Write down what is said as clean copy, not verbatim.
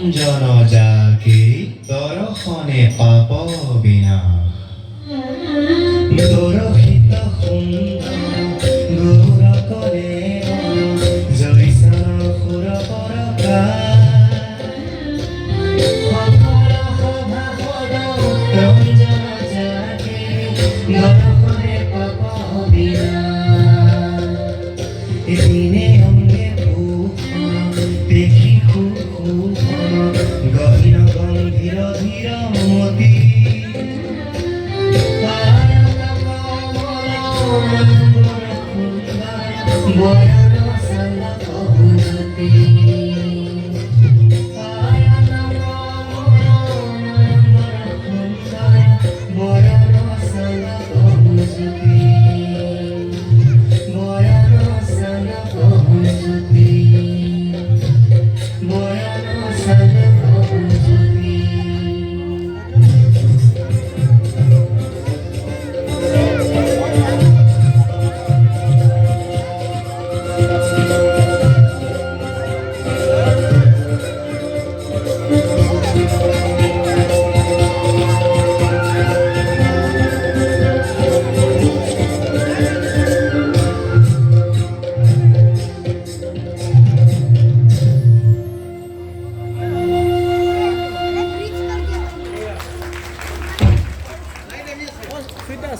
রঞ্জন যাকে দর্শনে পাপ বিনা দরহিত সুন্দর গৌর করে জৈসন সুর পরকা রঞ্জন যাকে দর্শনে পাপ বিনা দিনে অঙ্গে দেখি খুব গহীন গম্ভীর ধীর মতি